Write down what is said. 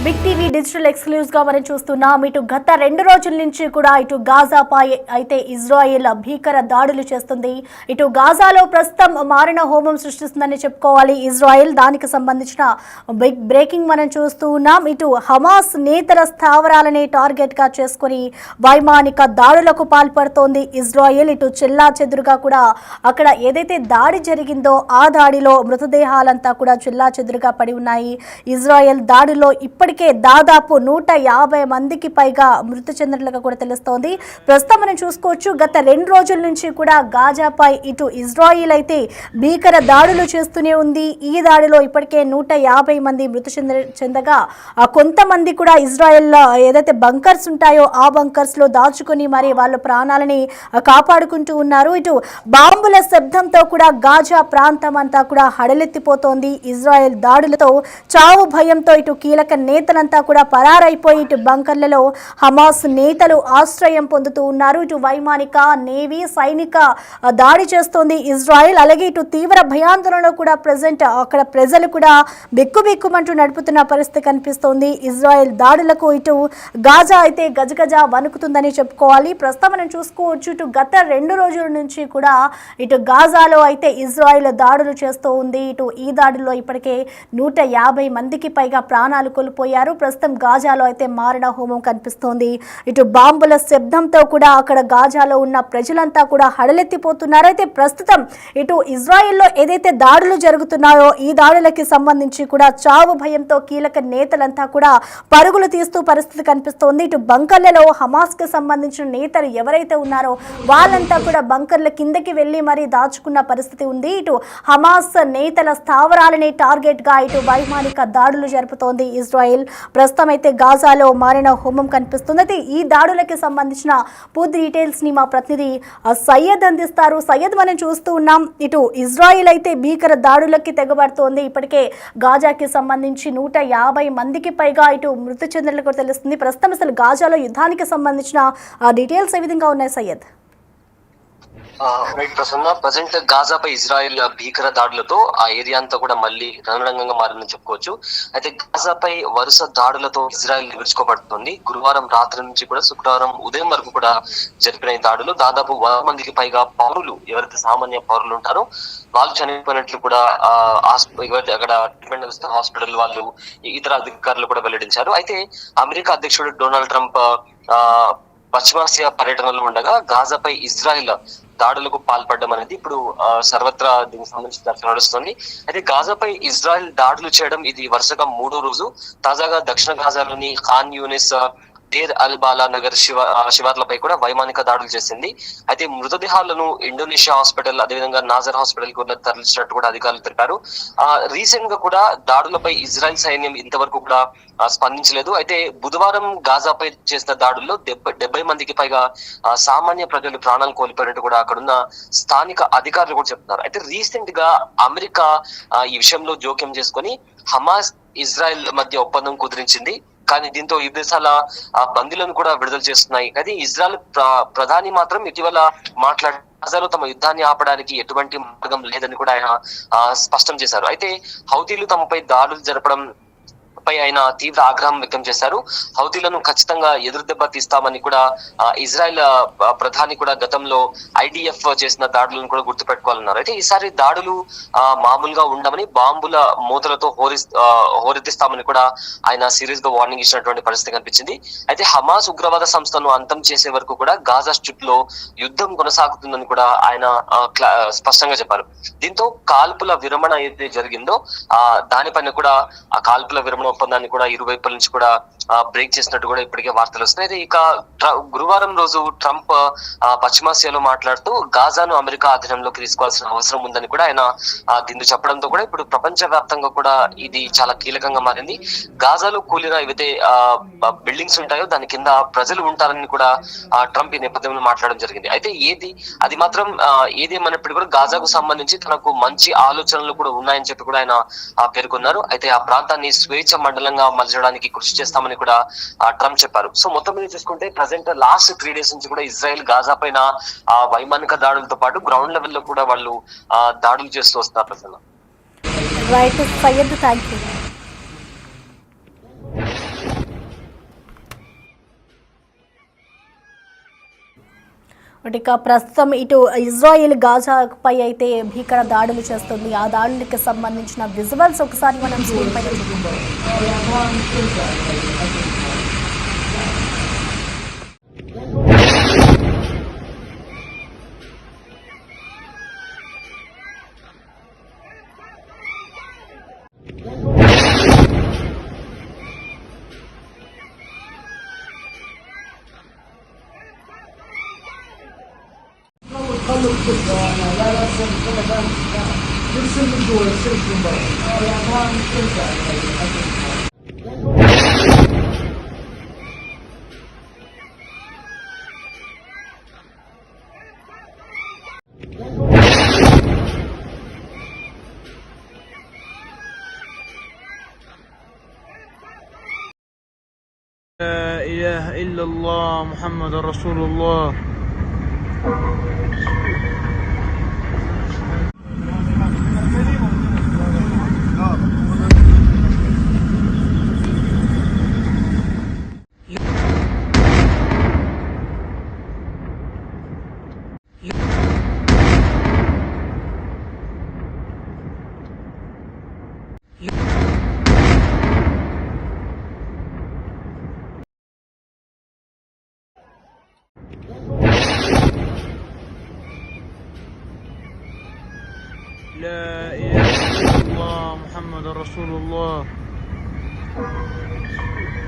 Big TV digital exclusive గా మనం చూస్తున్నాం. ఇటు గత 2 రోజుల నుంచి కూడా ఇటు గాజాపై అయితే ఇజ్రాయెల్ భీకర దాడులు చేస్తుంది. ఇటు గాజాలో ప్రస్తుతం మారణ హోమం సృష్టిస్తుందని చెప్పుకోవాలి ఇజ్రాయెల్. దానికి సంబంధించిన బిగ్ బ్రేకింగ్ మనం చూస్తూ ఉన్నాం. ఇటు హమాస్ నేతల స్థావరాలని టార్గెట్ గా చేసుకుని వైమానిక దాడులకు పాల్పడుతోంది ఇజ్రాయెల్. ఇటు చెల్లా చెదురుగా కూడా అక్కడ ఏదైతే దాడి జరిగిందో ఆ దాడిలో మృతదేహాలంతా కూడా చెల్లా చెదురుగా పడి ఉన్నాయి. ఇజ్రాయెల్ దాడిలో ఇప్పటికే దాదాపు 150 మందికి పైగా మృతి చెందినట్లుగా కూడా తెలుస్తోంది. ప్రస్తుతం మనం చూసుకోవచ్చు, గత 2 రోజుల నుంచి కూడా గాజాపై ఇటు ఇజ్రాయిల్ అయితే భీకర దాడులు చేస్తూనే ఉంది. ఈ దాడిలో ఇప్పటికే 150 మంది మృతి చెందగా కొంతమంది కూడా ఇజ్రాయెల్ ఏదైతే బంకర్స్ ఉంటాయో ఆ బంకర్స్ లో దాచుకుని మరి వాళ్ళ ప్రాణాలని కాపాడుకుంటూ ఉన్నారు. ఇటు బాంబుల శబ్దంతో కూడా గాజా ప్రాంతం అంతా కూడా హడలెత్తిపోతోంది. ఇజ్రాయెల్ దాడులతో చావు భయంతో ఇటు కీలక నేతలంతా కూడా పరారైపోయి ఇటు బంకర్లలో హమాస్ నేతలు ఆశ్రయం పొందుతూ ఉన్నారు. ఇటు వైమానిక నేవీ సైనిక దాడి చేస్తోంది ఇజ్రాయెల్. అలాగే ఇటు తీవ్ర భయాందోళనలో కూడా ప్రజెంట్ అక్కడ ప్రజలు కూడా బిక్కుబిక్కుమంటూ నడుపుతున్న పరిస్థితి కనిపిస్తోంది. ఇజ్రాయెల్ దాడులకు ఇటు గాజా అయితే గజగజ వణుకుతుందని చెప్పుకోవాలి. ప్రస్తుతం మనం చూసుకోవచ్చు, ఇటు గత 2 రోజుల నుంచి కూడా ఇటు గాజాలో అయితే ఇజ్రాయెల్ దాడులు చేస్తూ ఉంది. ఇటు ఈ దాడుల్లో ఇప్పటికే 150 మందికి పైగా ప్రాణాలు కోల్పోయారు. ప్రస్తుతం గాజాలో అయితే మారణ హోమం కనిపిస్తోంది. ఇటు బాంబుల శబ్దంతో కూడా అక్కడ గాజాలో ఉన్న ప్రజలంతా కూడా హడలెత్తిపోతున్నారు. అయితే ప్రస్తుతం ఇటు ఇజ్రాయెల్లో ఏదైతే దాడులు జరుగుతున్నాయో ఈ దాడులకి సంబంధించి కూడా చావు భయంతో కీలక నేతలంతా కూడా పరుగులు తీస్తూ పరిస్థితి కనిపిస్తోంది. ఇటు బంకర్లలో హమాస్ కి సంబంధించిన నేతలు ఎవరైతే ఉన్నారో వాళ్ళంతా కూడా బంకర్ల కిందకి వెళ్ళి మరీ దాచుకున్న పరిస్థితి ఉంది. ఇటు హమాస్ నేతల స్థావరాలని టార్గెట్ గా ఇటు వైమానిక దాడులు జరుపుతోంది ఇజ్రాయెల్. ప్రస్తుతం అయితే గాజాలో మారిన హోమం కనిపిస్తుంది. అయితే ఈ దాడులకి సంబంధించిన పూర్తి డీటెయిల్స్ ని మా ప్రతినిధి సయ్యద్ అందిస్తారు. సయ్యద్, మనం చూస్తూ ఉన్నాం, ఇటు ఇజ్రాయెల్ అయితే భీకర దాడులకి తెగబడుతోంది. ఇప్పటికే గాజాకి సంబంధించి 150 మందికి పైగా ఇటు మృతి చెందినట్లు కూడా తెలుస్తుంది. ప్రస్తుతం అసలు గాజాలో యుద్ధానికి సంబంధించిన డీటెయిల్స్ ఏ విధంగా ఉన్నాయి సయ్యద్? రైట్ ప్రసన్న, ప్రజెంట్ గాజాపై ఇజ్రాయెల్ భీకర దాడులతో ఆ ఏరియా అంతా కూడా మళ్ళీ రణరంగంగా మారిందని చెప్పుకోవచ్చు. అయితే గాజాపై వరుస దాడులతో ఇజ్రాయెల్ విరుచుకోబడుతుంది. గురువారం రాత్రి నుంచి కూడా శుక్రవారం ఉదయం వరకు కూడా జరిపిన ఈ దాడులు దాదాపు 100 మందికి పైగా పౌరులు, ఎవరైతే సామాన్య పౌరులు ఉంటారో వాళ్ళు చనిపోయినట్లు కూడా అక్కడ ట్రీట్మెంట్ హాస్పిటల్ వాళ్ళు ఇతర అధికారులు కూడా వెల్లడించారు. అయితే అమెరికా అధ్యక్షుడు డొనాల్డ్ ట్రంప్ పశ్చిమాసియా పర్యటనలో ఉండగా గాజాపై ఇజ్రాయెల్ దాడులకు పాల్పడడం అనేది ఇప్పుడు సర్వత్రా దీనికి సంబంధించి చర్చ నడుస్తుంది. అయితే గాజాపై ఇజ్రాయెల్ దాడులు చేయడం ఇది వరుసగా 3వ రోజు. తాజాగా దక్షిణ గాజాలోని ఖాన్ యూనిస్, డేర్ అల్ బాలా నగర్ శివార్లపై కూడా వైమానిక దాడులు చేసింది. అయితే మృతదేహాలను ఇండోనేషియా హాస్పిటల్, అదేవిధంగా నాజర్ హాస్పిటల్ కు తరలించినట్టు కూడా అధికారులు తెలిపారు. రీసెంట్ గా కూడా దాడులపై ఇజ్రాయెల్ సైన్యం ఇంతవరకు కూడా స్పందించలేదు. అయితే బుధవారం గాజాపై చేసిన దాడుల్లో 70 మందికి పైగా సామాన్య ప్రజలు ప్రాణాలు కోల్పోయినట్టు కూడా అక్కడున్న స్థానిక అధికారులు కూడా చెప్తున్నారు. అయితే రీసెంట్ గా అమెరికా ఈ విషయంలో జోక్యం చేసుకుని హమాస్ ఇజ్రాయెల్ మధ్య ఒప్పందం కుదిరించింది. కానీ దీంతో ఈ దేశాల బందీలను కూడా విడుదల చేస్తున్నాయి. కానీ ఇజ్రాయెల్ ప్రధాని మాత్రం ఇటీవల మాట్లాడి గాజాలో తమ యుద్ధాన్ని ఆపడానికి ఎటువంటి మార్గం లేదని కూడా ఆయన స్పష్టం చేశారు. అయితే హౌతీలు తమపై దాడులు జరపడం పై ఆయన తీవ్ర ఆగ్రహం వ్యక్తం చేశారు. హౌతీలను ఖచ్చితంగా ఎదురు దెబ్బ తీస్తామని కూడా ఇజ్రాయెల్ ప్రధాని కూడా గతంలో IDF చేసిన దాడులను కూడా గుర్తుపెట్టుకోవాలన్నారు. అయితే ఈసారి దాడులు మామూలుగా ఉండమని, బాంబుల మూతలతో హోరెత్తిస్తామని కూడా ఆయన సీరియస్ గా వార్నింగ్ ఇచ్చినటువంటి పరిస్థితి కనిపించింది. అయితే హమాస్ ఉగ్రవాద సంస్థను అంతం చేసే వరకు కూడా గాజా స్ట్రిప్ లో యుద్ధం కొనసాగుతుందని కూడా ఆయన స్పష్టంగా చెప్పారు. దీంతో కాల్పుల విరమణ ఏదైతే జరిగిందో దానిపైన కూడా ఆ కాల్పుల విరమణ ఒప్పందాన్ని కూడా ఇరువైపుల నుంచి కూడా బ్రేక్ చేసినట్టు కూడా ఇప్పటికే వార్తలు వస్తున్నాయి. ఇక గురువారం రోజు ట్రంప్ పశ్చిమాసియాలో మాట్లాడుతూ గాజాను అమెరికా అధీనంలోకి తీసుకోవాల్సిన అవసరం ఉందని కూడా ఆయన దీన్ని చెప్పడంతో కూడా ఇప్పుడు ప్రపంచ వ్యాప్తంగా కూడా ఇది చాలా కీలకంగా మారింది. గాజాలో కూలిన ఏవైతే బిల్డింగ్స్ ఉంటాయో దాని కింద ప్రజలు ఉంటారని కూడా ట్రంప్ ఈ నేపథ్యంలో మాట్లాడడం జరిగింది. అయితే అది మాత్రం ఏదేమన్నప్పటికీ కూడా గాజాకు సంబంధించి తనకు మంచి ఆలోచనలు కూడా ఉన్నాయని చెప్పి కూడా ఆయన పేర్కొన్నారు. అయితే ఆ ప్రాంతాన్ని స్వేచ్ఛ మండలంగా మలచడానికి కృషి చేస్తామని కూడా ట్రంప్ చెప్పారు. సో మొత్తం మీద చూసుకుంటే ప్రజెంట్ లాస్ట్ 3 days నుంచి కూడా ఇజ్రాయెల్ గాజా పైన వైమానిక దాడులతో పాటు గ్రౌండ్ లెవెల్లో కూడా వాళ్ళు దాడులు చేస్తూ వస్తున్నారు. ప్రజలు రైట్ సయ్యద్, థాంక్యూ. ఇక ప్రస్తుతం ఇటు ఇజ్రాయెల్ గాజాపై అయితే భీకర దాడులు చేస్తుంది. ఆ దాడులకి సంబంధించిన విజువల్స్ ఒకసారి మనం స్క్రీన్ పైన చూద్దాం. خلوا الكل لا لا سن كذا كان نرسل من جوا نرسل من برا يا اخوان ترجع لا إله إلا الله محمد رسول الله. لا إله إلا الله محمد رسول الله.